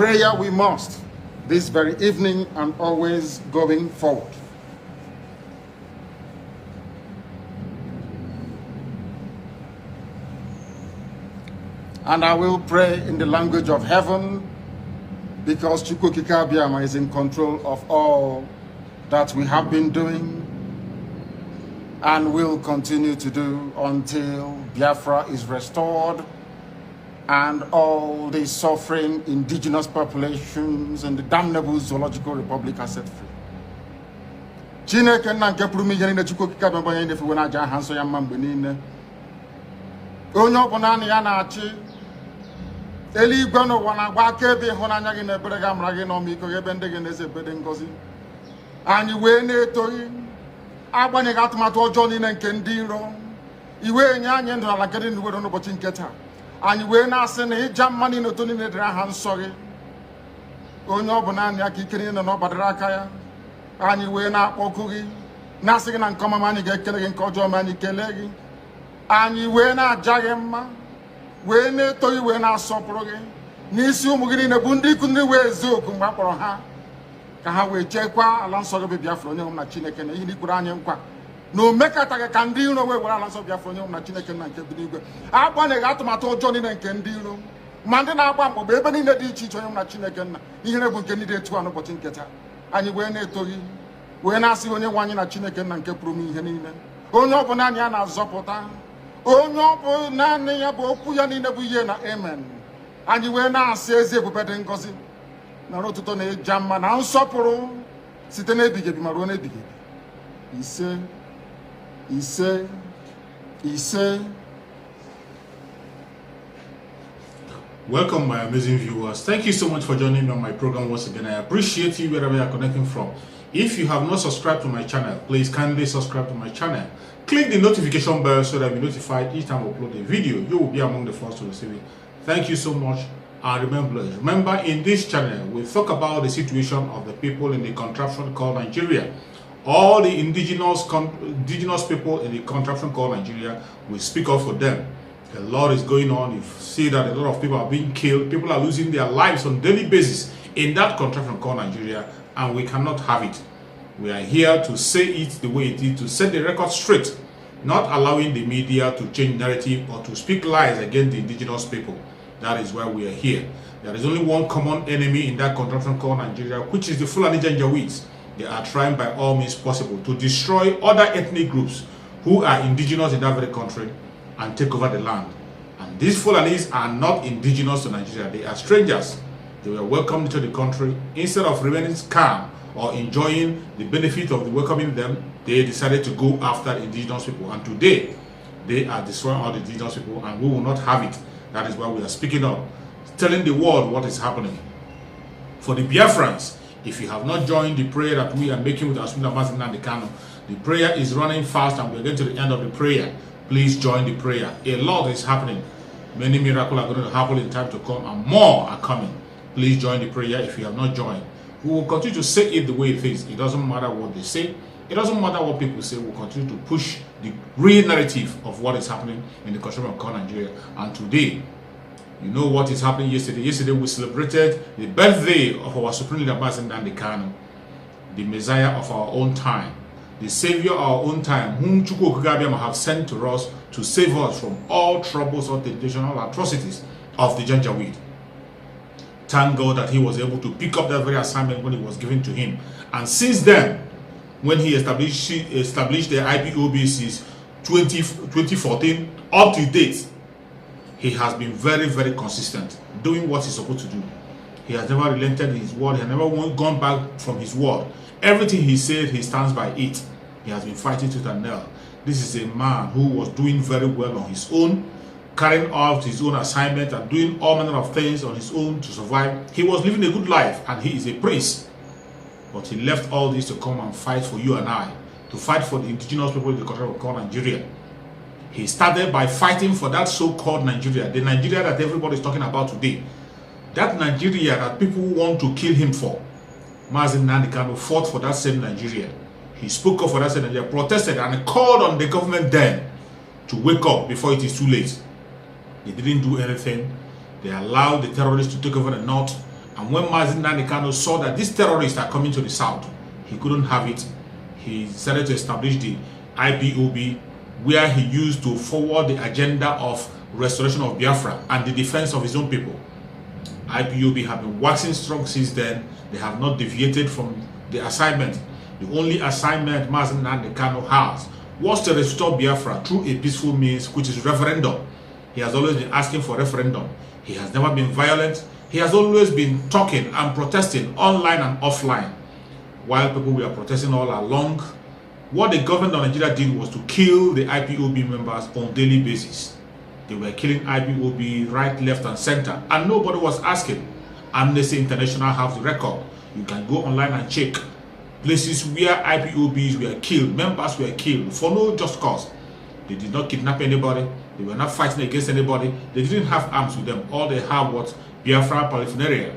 prayer we must, this very evening and always going forward. And I will pray in the language of heaven, because Chukwukika Abiyama is in control of all that we have been doing and will continue to do until Biafra is restored and all the suffering indigenous populations in the damnable zoological republic are set free. Chineke na nke pụrụ ihe niile Chukwukika Abiyama onye na-efe na aja aha nsọ ya mma mgbe niile. Onye ọbụla na ya na-achị eluigwe n'ụwa na-agba akaebe ịhụnanya gị na ebere gị amara gị n'ọmịiko gị ebe ndị gị na-eze ebede ngọzi. Anyị wee na-etoghị agbanyeghị atụmatụ ọjọọ niile nke ndị iro, iwe nye anyị ndụ n'ala nke dị n'uwe n'ụbọchị nke taa. Anyị wee na-asị na ịja mma niile otu niile dịrị aha nsọ gị. Onye ọ bụ naanị aka ike niile na ọ gbadara aka ya. Anyị wee na-akpọku gị na-asị gị na nke ọma anyị ga-ekele gị, nke ọjọọ ma anyị kelee gị. Anyị wee na-aja gị mma, wee na-eto gị, wee na-asọpụrụ gị n'isi ụmụ gị niile bụ ndị ikwu ndị wee ezu oku mgbe a kpọrọ ha ka ha wee chekwa ala nsọ gị bụ Biafra onye nwụ na Chineke na ihe n'ikwuru anyị nkwa na o mekataghị ka ndị iro wee were ala nsọ Biafra onye nwụ na Chineke na nke bi n'igwe. Agbanyeghị atụmatụ ọjọọ niile nke ndị iro ma ndị na-agba mgbọgba ebe niile dị iche iche onye nwụ na Chineke nna ihere bụ nke ndị dị etu a n'ụbọchị nke taa. Anyị wee na-eto gị, wee na-asị onye nwe anyị na Chineke nna nke pụrụ m ihe niile, onye ọ bụ naanị ya na-azọpụta, onye ọ bụ naanị ya bụ okwu ya niile bụ ihe na amen. Anyị wee na-asị ezi ebube dị ngọzi na ọtụtụ na ịja mma na nsọpụrụ site n'ebighị ebi ma ruo n'ebighị ebi. Ise ise ise. Welcome, my amazing viewers. Thank you so much for joining me on my program once again. I appreciate you wherever you are connecting from. If you have not subscribed to my channel, please kindly subscribe to my channel. Click the notification bell so that you'll be notified each time I upload a video. You will be among the first to receive it. Thank you so much. And remember, in this channel, we talk about the situation of the people in the contraption called Nigeria. All the indigenous people in the contraption called Nigeria, we speak up for them. A lot is going on. You see that a lot of people are being killed. People are losing their lives on a daily basis in that contraption called Nigeria, and we cannot have it. We are here to say it the way it is, to set the record straight, not allowing the media to change narrative or to speak lies against the indigenous people. That is why we are here. There is only one common enemy in that contraption called Nigeria, which is the Fulani Janjaweeds. They are trying by all means possible to destroy other ethnic groups who are indigenous in that very country and take over the land. And these Fulanis are not indigenous to Nigeria. They are strangers. They were welcomed into the country. Instead of remaining calm or enjoying the benefit of the welcoming them, they decided to go after the indigenous people. And today, they are destroying all the indigenous people, and we will not have it. That is why we are speaking up, telling the world what is happening. For the Biafrans, if you have not joined the prayer that we are making with Asuna Mazin and the Kano, the prayer is running fast and we are getting to the end of the prayer. Please join the prayer. A lot is happening. Many miracles are going to happen in time to come, and more are coming. Please join the prayer if you have not joined. We will continue to say it the way it is. It doesn't matter what they say. It doesn't matter what people say. We'll continue to push the real narrative of what is happening in the country of Nigeria. And today, you know what is happening yesterday. Yesterday, we celebrated the birthday of our Supreme Leader, Nnamdi Kanu, the Messiah of our own time, the Savior of our own time, whom Chukwukika Abiyama have sent to us to save us from all troubles or temptation, all atrocities of the Janjaweed. Thank God that he was able to pick up that very assignment when it was given to him. And since then, when he established the IPOB 2014 up to date, he has been very, very consistent, doing what he's supposed to do. He has never relented in his word. He has never gone back from his word. Everything he said, he stands by it. He has been fighting tooth and nail. This is a man who was doing very well on his own, carrying out his own assignment and doing all manner of things on his own to survive. He was living a good life, and he is a prince. But he left all this to come and fight for you and I, to fight for the indigenous people in the country of Nigeria. He started by fighting for that so-called Nigeria, the Nigeria that everybody is talking about today. That Nigeria that people want to kill him for. Mazi Nnamdi Kanu fought for that same Nigeria. He spoke up for that same Nigeria, protested, and called on the government then to wake up before it is too late. They didn't do anything. They allowed the terrorists to take over the north, And when Mazi Nnamdi Kanu saw that these terrorists are coming to the south, he couldn't have it. He decided to establish the IPOB, where he used to forward the agenda of restoration of Biafra and the defense of his own people. IPOB have been waxing strong since then. They have not deviated from the assignment. The only assignment Mazi Nnamdi Kanu has was to restore Biafra through a peaceful means, which is referendum. He has always been asking for referendum. He has never been violent. He has always been talking and protesting online and offline. While people were protesting all along, what the government of Nigeria did was to kill the IPOB members on daily basis. They were killing IPOB right, left, and center, and nobody was asking. Amnesty International has the record. You can go online and check places where IPOBs were killed, members were killed for no just cause. They did not kidnap anybody. They were not fighting against anybody. They didn't have arms with them. All they had was Biafra paraphernalia.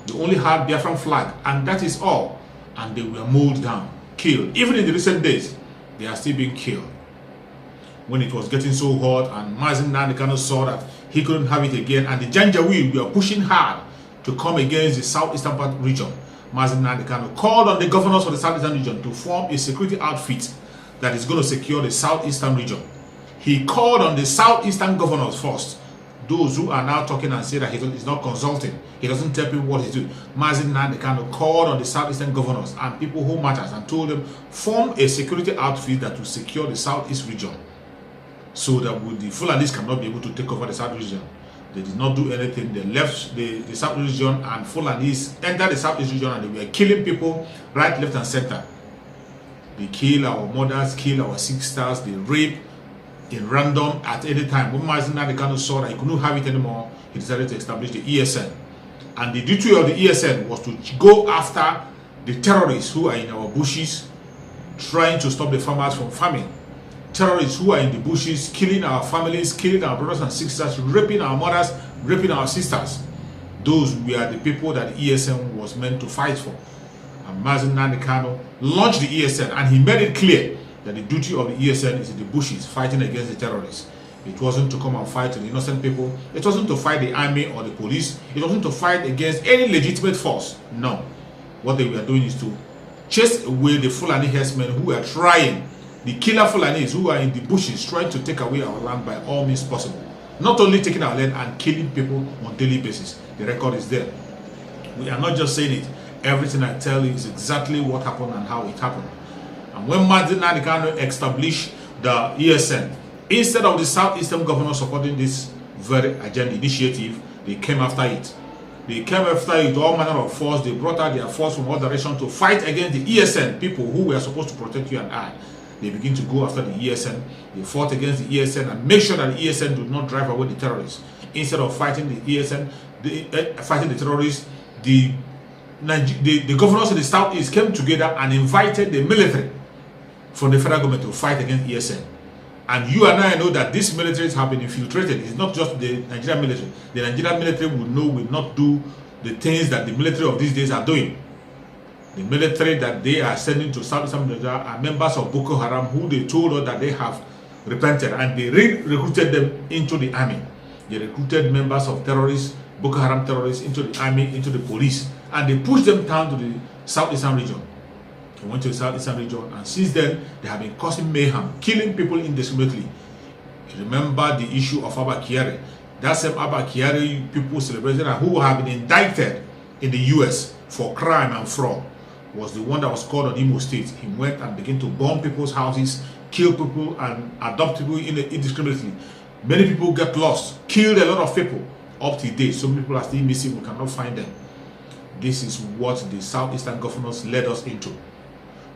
They only had Biafran flag, and that is all. And they were mowed down, killed. Even in the recent days, they are still being killed. When it was getting so hot and Mazi Nnamdi Kanu saw that he couldn't have it again, and the Janjaweed were pushing hard to come against the southeastern part region, Mazi Nnamdi Kanu called on the governors of the southeastern region to form a security outfit that is going to secure the southeastern region. He called on the southeastern governors first. Those who are now talking and say that he's not consulting, he doesn't tell people what he's doing. Mazi Nnamdi Kanu called on the southeastern governors and people who matters and told them, form a security outfit that will secure the southeast region, so that the Fulanis cannot be able to take over the south region. They did not do anything. They left the south region, and Fulanis entered the southeast region, and they were killing people right, left, and center. They kill our mothers, kill our sisters, they rape in random at any time. When Mazi Nnamdi Kanu saw that he couldn't have it anymore, he decided to establish the ESN. And the duty of the ESN was to go after the terrorists who are in our bushes, trying to stop the farmers from farming. Terrorists who are in the bushes, killing our families, killing our brothers and sisters, raping our mothers, raping our sisters. Those were the people that the ESN was meant to fight for. And Mazi Nnamdi Kanu launched the ESN, and he made it clear that the duty of the ESN is in the bushes, fighting against the terrorists. It wasn't to come and fight the innocent people. It wasn't to fight the army or the police. It wasn't to fight against any legitimate force. No. What they were doing is to chase away the Fulani herdsmen who were trying, the killer Fulanis who are in the bushes trying to take away our land by all means possible. Not only taking our land and killing people on a daily basis. The record is there. We are not just saying it. Everything I tell you is exactly what happened and how it happened. And when Mazi Nnamdi Kanu established the ESN, instead of the southeastern governors supporting this very agenda initiative, they came after it. They came after it with all manner of force. They brought out their force from all directions to fight against the ESN, people who were supposed to protect you and I. They begin to go after the ESN. They fought against the ESN and make sure that the ESN did not drive away the terrorists. Instead of fighting the ESN, fighting the terrorists, the governors of the southeast came together and invited the military from the federal government to fight against ESN. And you and I know that these militaries have been infiltrated. It's not just the Nigerian military. The Nigerian military will not do the things that the military of these days are doing. The military that they are sending to Southeastern Nigeria are members of Boko Haram, who they told us that they have repented, and they recruited them into the army. They recruited members of terrorists, Boko Haram terrorists, into the army, into the police, and they pushed them down to the Southeastern region. They went to the Southeastern region, and since then, they have been causing mayhem, killing people indiscriminately. Remember the issue of Abba Kyari. That same Abba Kyari people celebrated who have been indicted in the US for crime and fraud was the one that was called on Imo State. He went and began to bomb people's houses, kill people, and adopt people indiscriminately. Many people get lost, killed a lot of people up to date. Some people are still missing, we cannot find them. This is what the Southeastern governors led us into.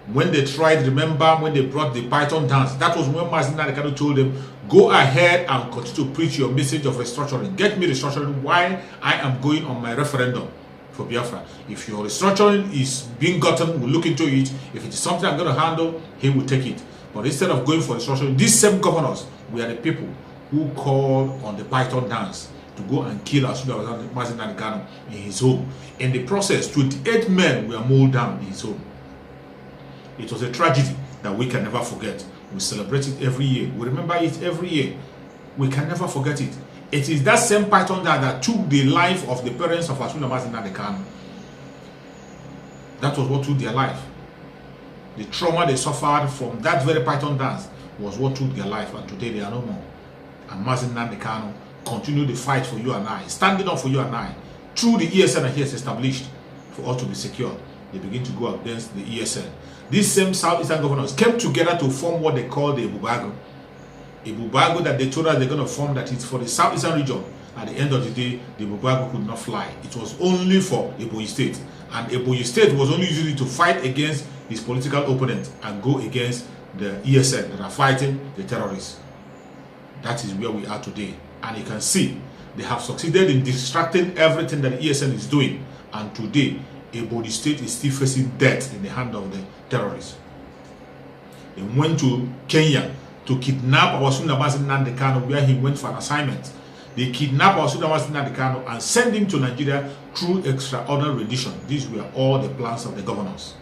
When they tried, remember when they brought the Python dance, that was when Mazi Nnamdi Kanu told them, go ahead and continue to preach your message of restructuring. Get me restructuring while I am going on my referendum for Biafra. If your restructuring is being gotten, we'll look into it. If it is something I'm going to handle, he will take it. But instead of going for restructuring, these same governors were the people who called on the Python dance to go and kill Mazi Nnamdi Kanu in his home. In the process, 28 men were mowed down in his home. It was a tragedy that we can never forget. We celebrate it every year. We remember it every year. We can never forget it. It is that same python that took the life of the parents of Asuna Nnamdi Kanu. That was what took their life. The trauma they suffered from that very python dance was what took their life, and today they are no more. And Nnamdi Kanu continue the fight for you and I, standing up for you and I, through the ESN that he has established for us to be secure. They begin to go against the ESN. These same Southeastern governors came together to form what they call the Ebubago. Ebubago that they told us they're going to form, that it's for the Southeastern region. At the end of the day, the Ebubago could not fly. It was only for Ebonyi State. And Ebonyi State was only using it to fight against his political opponent and go against the ESN that are fighting the terrorists. That is where we are today. And you can see they have succeeded in distracting everything that the ESN is doing. And today, Ebonyi State is still facing death in the hand of the terrorists. They went to Kenya to kidnap our Nnamdi Kanu, where he went for an assignment. They kidnapped our Nnamdi Kanu and sent him to Nigeria through extraordinary rendition. These were all the plans of the governors.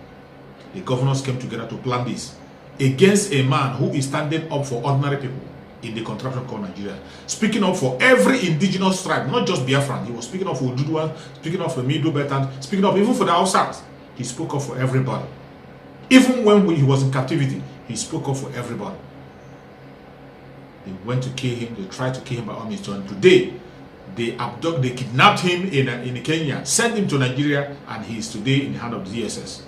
The governors came together to plan this against a man who is standing up for ordinary people in the contraption called Nigeria. Speaking up for every indigenous tribe, not just Biafran. He was speaking up for Oduduwa, speaking up for Middle Beltland, speaking up even for the Hausas. He spoke up for everybody. Even when he was in captivity, he spoke up for everybody. They went to kill him. They tried to kill him by all means. And today, they kidnapped him in Kenya, sent him to Nigeria, and he is today in the hand of the DSS.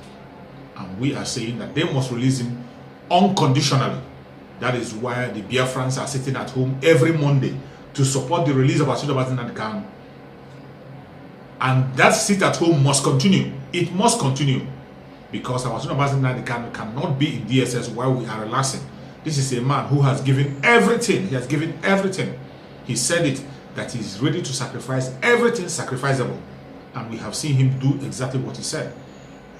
And we are saying that they must release him unconditionally. That is why the Biafrans are sitting at home every Monday to support the release of Nnamdi Kanu. And that sit at home must continue. It must continue. Because Nnamdi Kanu cannot be in DSS while we are relaxing. This is a man who has given everything. He has given everything. He said it, that he is ready to sacrifice everything sacrificable. And we have seen him do exactly what he said.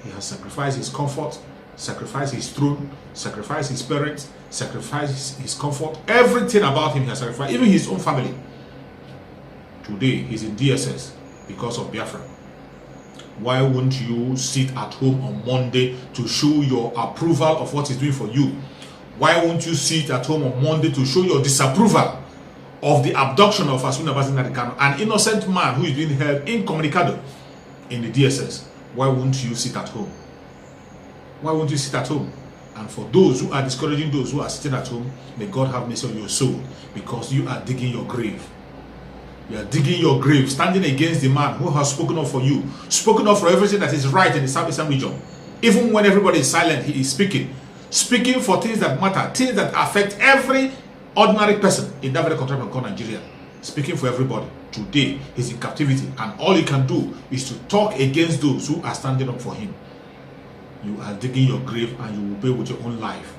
He has sacrificed his comfort, sacrificed his throne, sacrificed his parents, sacrificed his comfort. Everything about him he has sacrificed, even his own family. Today, he's in DSS because of Biafra. Why won't you sit at home on Monday to show your approval of what he's doing for you? Why won't you sit at home on Monday to show your disapproval of the abduction of Nnamdi Kanu, an innocent man who is being held incommunicado in the DSS? Why won't you sit at home? Why won't you sit at home? And for those who are discouraging those who are sitting at home, may God have mercy on your soul, because you are digging your grave. You are digging your grave, standing against the man who has spoken up for you, spoken up for everything that is right in the Southeastern region. Even when everybody is silent, he is speaking. Speaking for things that matter, things that affect every ordinary person in that very country called Nigeria. Speaking for everybody. Today, he's in captivity, and all he can do is to talk against those who are standing up for him. You are digging your grave, and you will pay with your own life.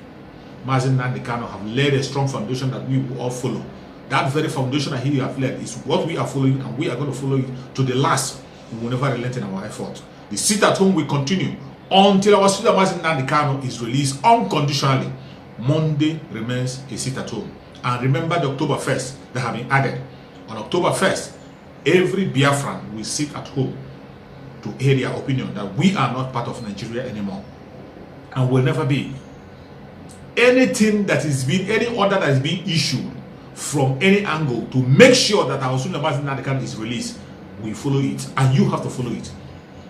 Nnamdi Kanu have laid a strong foundation that we will all follow. That very foundation that he have laid is what we are following, and we are going to follow it to the last. We will never relent in our effort. The sit at home will continue until our Nnamdi Kanu is released unconditionally. Monday remains a sit at home. And remember the October 1st that have been added. On October 1st, every Biafran will sit at home to air their opinion that we are not part of Nigeria anymore, and will never be. Anything that is being, any order that is being issued from any angle to make sure that our Nnamdi Kanu is released, we follow it, and you have to follow it.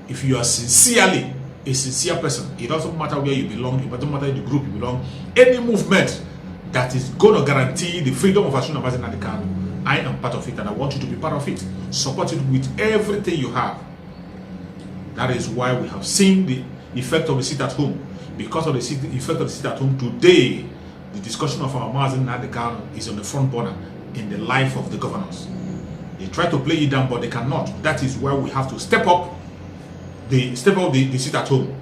If you are sincerely a sincere person, it doesn't matter where you belong, it doesn't matter the group you belong, any movement that is going to guarantee the freedom of Nnamdi Kanu, I am part of it, and I want you to be part of it. Support it with everything you have. That is why we have seen the effect of the sit at home. Because of the effect of the sit at home, today the discussion of our Nnamdi Kanu is on the front burner in the life of the governors. They try to play it down, but they cannot. That is why we have to step up the sit at home.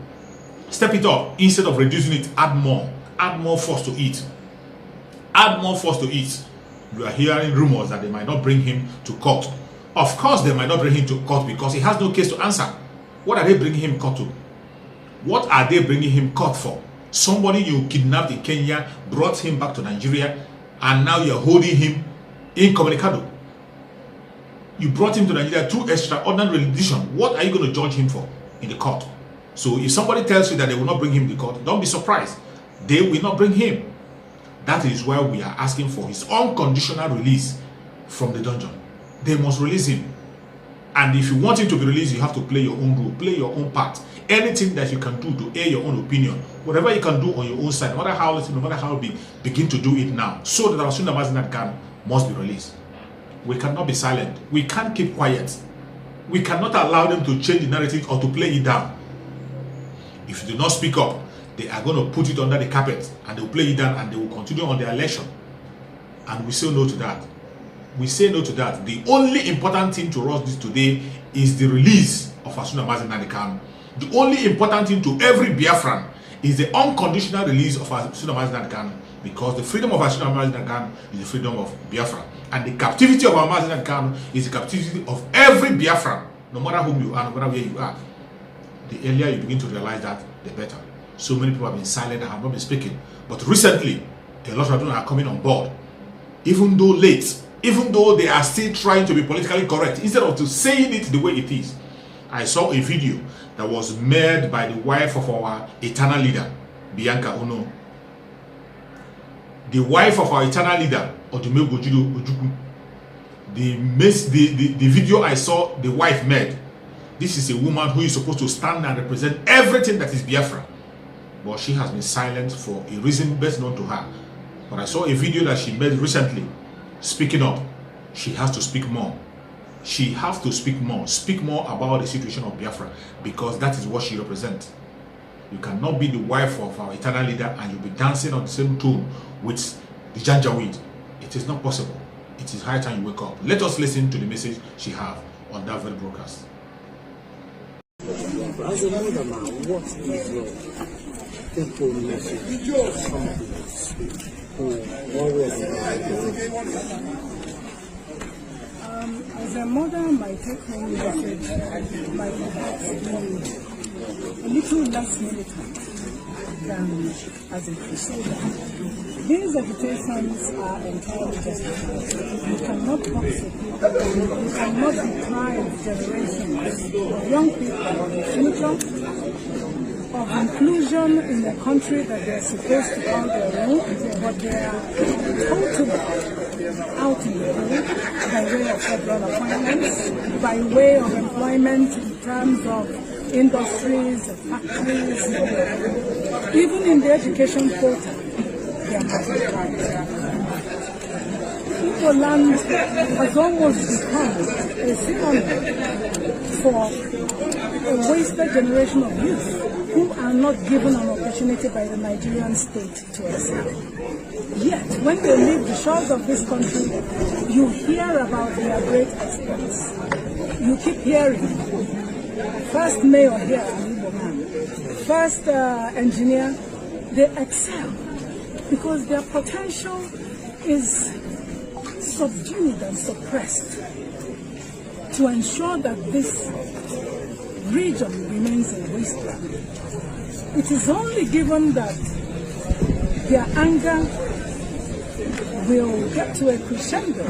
Step it up. Instead of reducing it, add more force to it. Add more force to it. You are hearing rumors that they might not bring him to court. Of course they might not bring him to court because he has no case to answer. What are they bringing him court to? What are they bringing him court for? Somebody you kidnapped in Kenya, brought him back to Nigeria, and now you're holding him incommunicado. You brought him to Nigeria through extraordinary rendition. What are you going to judge him for in the court? So if somebody tells you that they will not bring him to court, don't be surprised. They will not bring him. That is why we are asking for his unconditional release from the dungeon. they must release him. And if you want him to be released, you have to play your own role, play your own part. Anything that you can do to air your own opinion, whatever you can do on your own side, no matter how little, no matter how big, begin to do it now, so that as soon as that can must be released. We cannot be silent. We can't keep quiet. We cannot allow them to change the narrative or to play it down. If you do not speak up, they are going to put it under the carpet and they will play it down and they will continue on their election. And we say no to that. We say no to that. The only important thing to us today is the release of Asuna Mazi. The only important thing to every Biafran is the unconditional release of Asuna Mazi, because the freedom of Asuna Mazi is the freedom of Biafra. And the captivity of Mazi is the captivity of every Biafran, no matter whom you are, no matter where you are. The earlier you begin to realize that, the better. So many people have been silent and have not been speaking. But recently, a lot of them are coming on board. Even though late, even though they are still trying to be politically correct, instead of to saying it the way it is. I saw a video that was made by the wife of our eternal leader, Bianca Ono. The wife of our eternal leader, Odume Ojukwu. The video I saw the wife made. This is a woman who is supposed to stand and represent everything that is Biafra. But she has been silent for a reason best known to her. But I saw a video that she made recently, speaking up. She has to speak more. She has to speak more. Speak more about the situation of Biafra, because that is what she represents. You cannot be the wife of our eternal leader and you'll be dancing on the same tune with the Janjaweed. It is not possible. It is high time you wake up. Let us listen to the message she has on that very broadcast. As a mother man, what is your simple message to somebody who always as a mother, my take-home message might perhaps be a little less militant than as a crusader. These agitations are entirely justified. You cannot box the people, you cannot deprive generations of young people of the future, of inclusion in a country that they're supposed to call their own, but they are totally out in the cold by way of federal appointments, by way of employment in terms of industries, factories, even in the education quota. Igbo land has almost become a synonym for a wasted generation of youth who are not given an opportunity by the Nigerian state to excel. Yet, when they leave the shores of this country, you hear about their great exploits. You keep hearing, first mayor here, an Igbo man, first engineer, they excel because their potential is subdued and suppressed to ensure that this region remains a wasteland. It is only given that their anger will get to a crescendo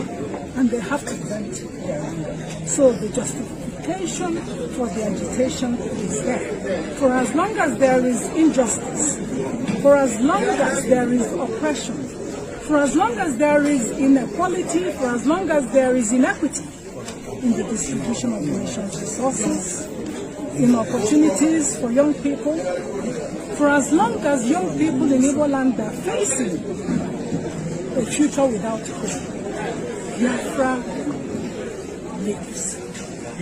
and they have to vent their anger. So the justification for the agitation is there. For as long as there is injustice, for as long as there is oppression, for as long as there is inequality, for as long as there is inequity in the distribution of the nation's resources, in opportunities for young people, for as long as young people in Igbo land are facing a future without hope, Biafra lives.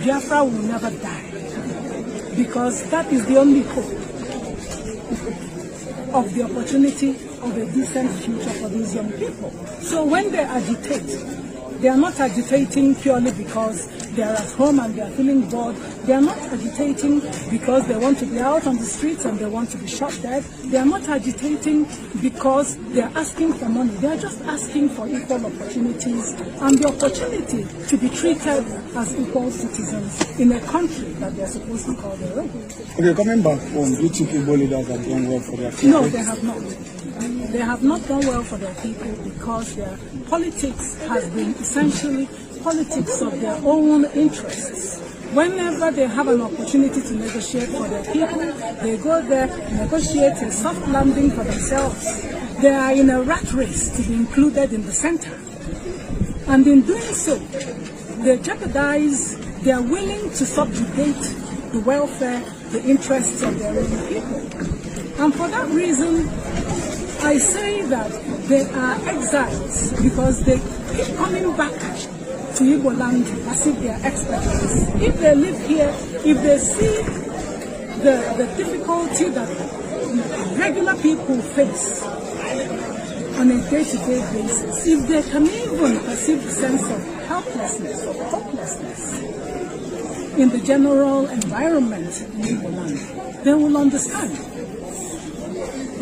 Biafra will never die, because that is the only hope of the opportunity of a decent future for these young people. So when they agitate, they are not agitating purely because they are at home and they are feeling bored. They are not agitating because they want to be out on the streets and they want to be shot dead. They are not agitating because they are asking for money. They are just asking for equal opportunities and the opportunity to be treated as equal citizens in a country that they are supposed to call their own. Okay, coming back home, do you think Igbo leaders have done well for their people? No, they have not. They have not done well for their people because their politics has been essentially politics of their own interests. Whenever they have an opportunity to negotiate for their people, they go there, negotiate a soft landing for themselves. They are in a rat race to be included in the center. And in doing so, they jeopardize, they are willing to subjugate the welfare, the interests of their own people. And for that reason, I say that they are exiles because they keep coming back to Igbo land as if they are expatriates. If they live here, if they see the difficulty that regular people face on a day-to-day basis, if they can even perceive the sense of helplessness or hopelessness in the general environment in Igbo land, they will understand.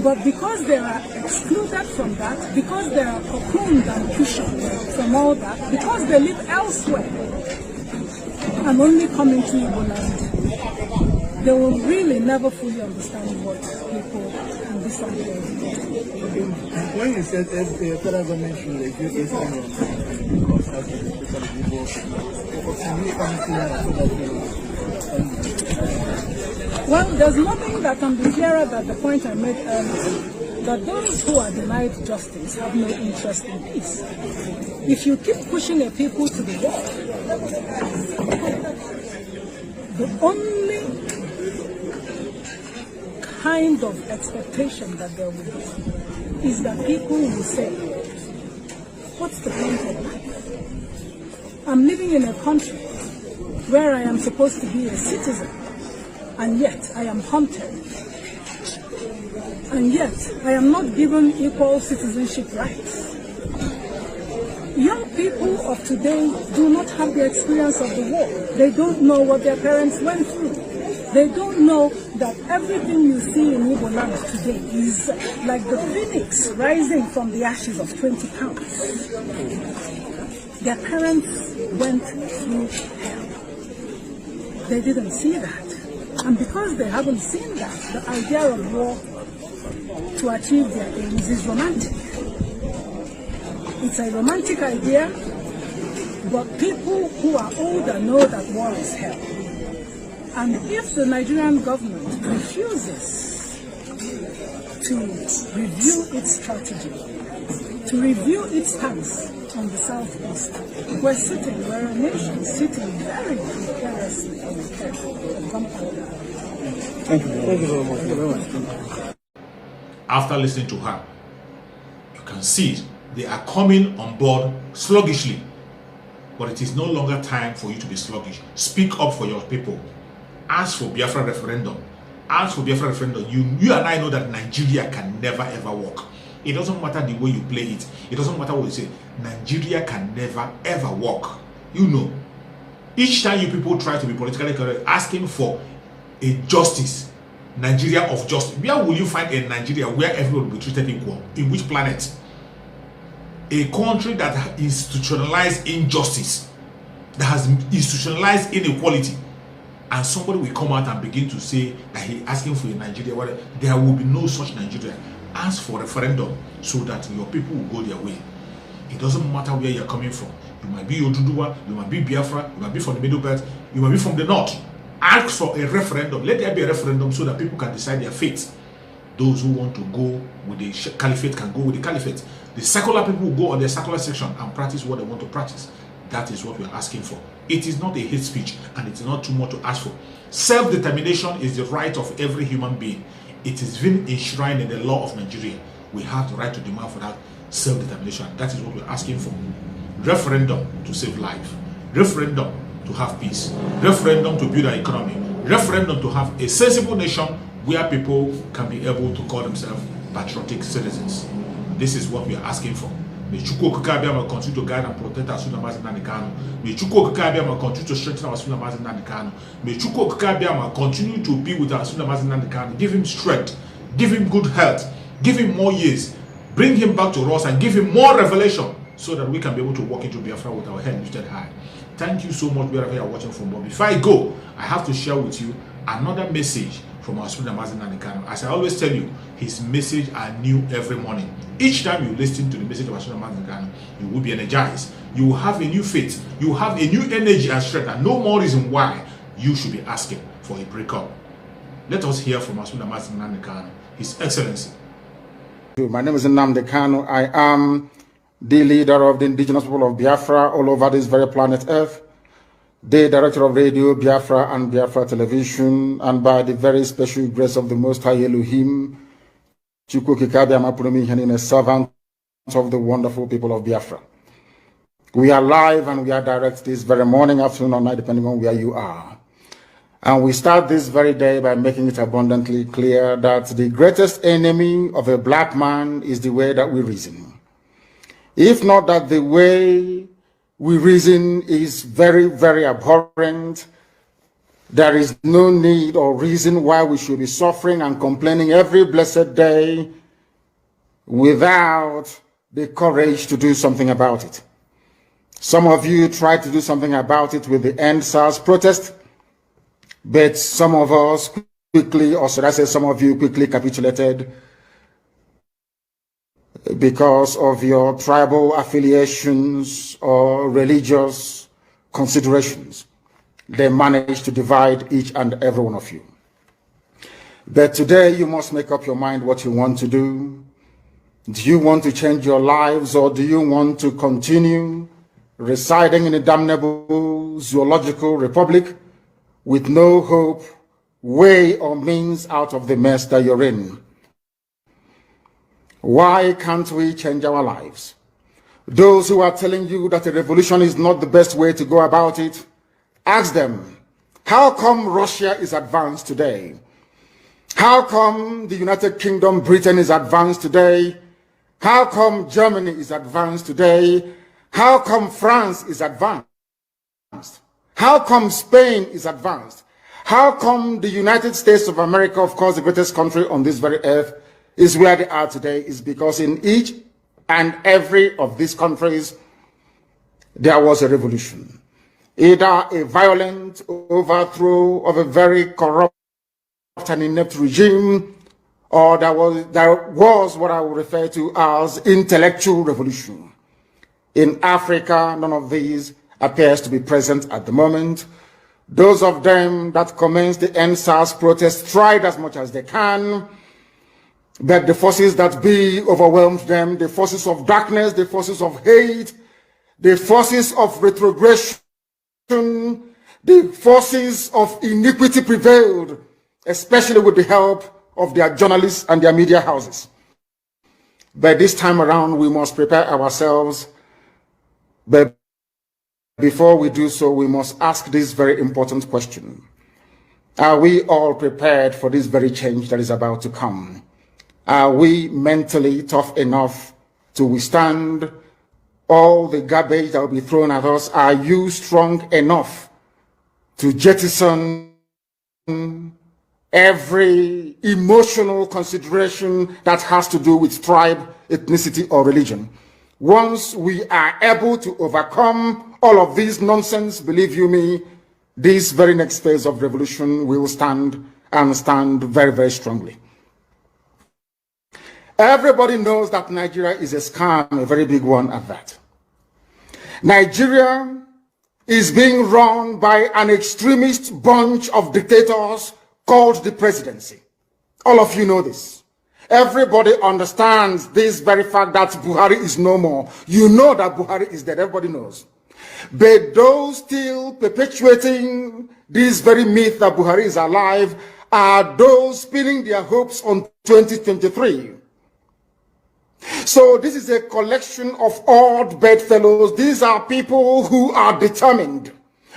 But because they are excluded from that, because they are cocooned and cushioned from all that, because they live elsewhere and only come into Igbo land, they will really never fully understand what people in this country are. When you said the federal government should review this kind of well, there's nothing that can be clearer than the point I made earlier, that those who are denied justice have no interest in peace. If you keep pushing a people to the wall, the only kind of expectation that there will be is that people will say, what's the point of life? I'm living in a country where I am supposed to be a citizen, and yet I am hunted, and yet I am not given equal citizenship rights. Young people of today do not have the experience of the war. They don't know what their parents went through. They don't know that everything you see in Igbo land today is like the phoenix rising from the ashes of 20 pounds. Their parents went through hell. They didn't see that. And because they haven't seen that, the idea of war to achieve their aims is romantic. It's a romantic idea, but people who are older know that war is hell. And if the Nigerian government refuses to review its strategy, to review its stance on the Southeast, we're a nation sitting very precariously on the edge of gunpowder. Thank you very much. After listening to her, you can see they are coming on board sluggishly. But it is no longer time for you to be sluggish. Speak up for your people. Ask for Biafra referendum. Ask for Biafra referendum. You and I know that Nigeria can never ever work. It doesn't matter the way you play it. It doesn't matter what you say. Nigeria can never ever work. You know. Each time you people try to be politically correct, asking for a justice, Nigeria of justice. Where will you find a Nigeria where everyone will be treated equal? In which planet? A country that has institutionalized injustice, that has institutionalized inequality, and somebody will come out and begin to say that he's asking for a Nigeria where there will be no such Nigeria. Ask for referendum so that your people will go their way. It doesn't matter where you're coming from. You might be Oduduwa, you might be Biafra, you might be from the Middle Belt, you might be from the North. Ask for a referendum. Let there be a referendum so that people can decide their fate. Those who want to go with the caliphate can go with the caliphate. The secular people will go on their secular section and practice what they want to practice. That is what we are asking for. It is not a hate speech, and it is not too much to ask for. Self-determination is the right of every human being. It is been enshrined in the law of Nigeria. We have the right to demand for that self-determination. That is what we are asking for. Referendum to save life. Referendum to have peace. Referendum to build our economy. Referendum to have a sensible nation where people can be able to call themselves patriotic citizens. This is what we are asking for. May Chukwu Okike continue to guide and protect our Sudan Nnamdi Kanu. May Chukwu Okike continue to strengthen our Sudan Nnamdi Kanu. May Chukwu Okike continue to be with our Sudan Nnamdi Kanu. Give him strength, give him good health, give him more years, bring him back to us and give him more revelation so that we can be able to walk into Biafra with our head lifted high. Thank you so much wherever you are watching from. But before I go, I have to share with you another message from our Sudan Nnamdi Kanu. As I always tell you, his message are new every morning. Each time you listen to the message of our Sudan Nnamdi Kanu, you will be energized. You will have a new faith. You will have a new energy and strength, and no more reason why you should be asking for a breakup. Let us hear from our Sudan Nnamdi Kanu, His Excellency. My name is Nnamdi Kanu. I am the leader of the indigenous people of Biafra all over this very planet Earth. the director of Radio Biafra and Biafra Television, and by the very special grace of the Most High Elohim, a servant of the wonderful people of Biafra. We are live and we are direct this very morning, afternoon, or night, depending on where you are. And we start this very day by making it abundantly clear that the greatest enemy of a black man is the way that we reason. If not that the way we reason is very, very abhorrent, there is no need or reason why we should be suffering and complaining every blessed day without the courage to do something about it. Some of you tried to do something about it with the Enslave protest, but some of us quickly, or should I say some of you quickly capitulated because of your tribal affiliations or religious considerations. They managed to divide each and every one of you. But today you must make up your mind what you want to do. Do you want to change your lives, or do you want to continue residing in a damnable zoological republic with no hope, way, or means out of the mess that you're in? Why can't we change our lives? Those who are telling you that a revolution is not the best way to go about it, ask them, how come Russia is advanced today? How come the United Kingdom, Britain is advanced today? How come Germany is advanced today? How come France is advanced? How come Spain is advanced? How come the United States of America, of course the greatest country on this very earth, is where they are today? Is because in each and every of these countries there was a revolution. Either a violent overthrow of a very corrupt and inept regime, or there was what I would refer to as intellectual revolution. In Africa, none of these appears to be present at the moment. Those of them that commenced the Enslave protest tried as much as they can, but the forces that be overwhelmed them, the forces of darkness, the forces of hate, the forces of retrogression, the forces of iniquity prevailed, especially with the help of their journalists and their media houses. But this time around, we must prepare ourselves. But before we do so, we must ask this very important question. Are we all prepared for this very change that is about to come? Are we mentally tough enough to withstand all the garbage that will be thrown at us? Are you strong enough to jettison every emotional consideration that has to do with tribe, ethnicity, or religion? Once we are able to overcome all of this nonsense, believe you me, this very next phase of revolution will stand, and stand very, very strongly. Everybody knows that Nigeria is a scam, a very big one at that. Nigeria is being run by an extremist bunch of dictators called the presidency. All of you know this. Everybody understands this very fact that Buhari is no more. You know that Buhari is dead. Everybody knows. But those still perpetuating this very myth that Buhari is alive are those pinning their hopes on 2023. So this is a collection of odd bedfellows. These are people who are determined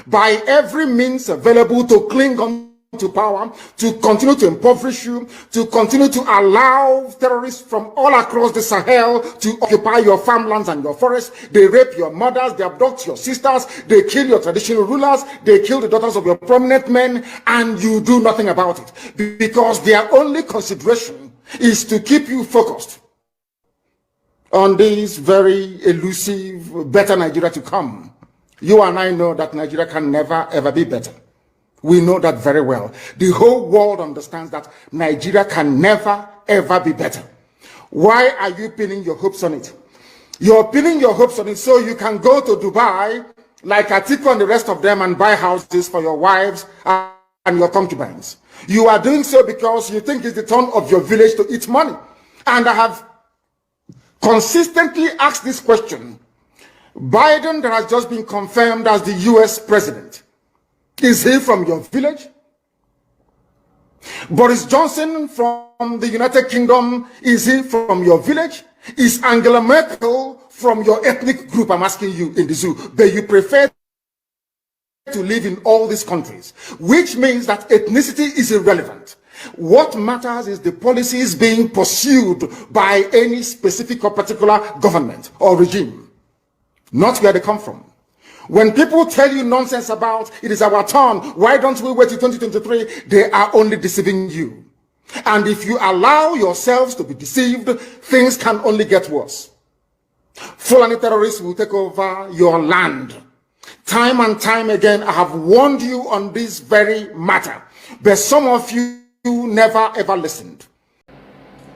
by every means available to cling on to power, to continue to impoverish you, to continue to allow terrorists from all across the Sahel to occupy your farmlands and your forests. They rape your mothers, they abduct your sisters, they kill your traditional rulers, they kill the daughters of your prominent men, and you do nothing about it. Because their only consideration is to keep you focused on this very elusive, better Nigeria to come. You and I know that Nigeria can never, ever be better. We know that very well. The whole world understands that Nigeria can never, ever be better. Why are you pinning your hopes on it? You're pinning your hopes on it so you can go to Dubai, like Atiku and the rest of them, and buy houses for your wives and your concubines. You are doing so because you think it's the turn of your village to eat money. And I have consistently asked this question. Biden, that has just been confirmed as the US president, Is he from your village? Boris Johnson from the United Kingdom, is he from your village? Is Angela Merkel from your ethnic group? I'm asking you in the zoo. But you prefer to live in all these countries, which means that ethnicity is irrelevant. What matters is the policies being pursued by any specific or particular government or regime, not where they come from. When people tell you nonsense about it is our turn, why don't we wait till 2023? They are only deceiving you. And if you allow yourselves to be deceived, things can only get worse. Fulani terrorists will take over your land. Time and time again, I have warned you on this very matter, but some of you never ever listened.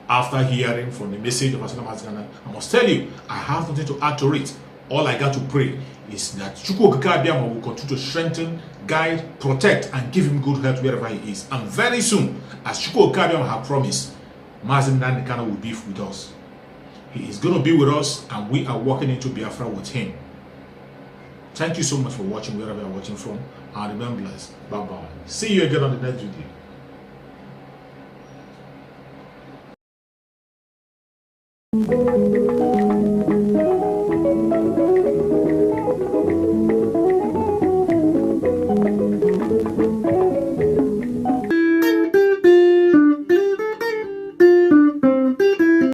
After hearing from the message of Asorock, I must tell you, I have nothing to add to it. All I got to pray is that Chukwu Okike Abiama will continue to strengthen, guide, protect, and give him good health wherever he is. And very soon, as Chukwu Okike Abiama has promised, Mazi Nnamdi Kanu will be with us. He is going to be with us, and we are walking into Biafra with him. Thank you so much for watching wherever you are watching from, and remember blessed. Bye-bye. See you again on the next video.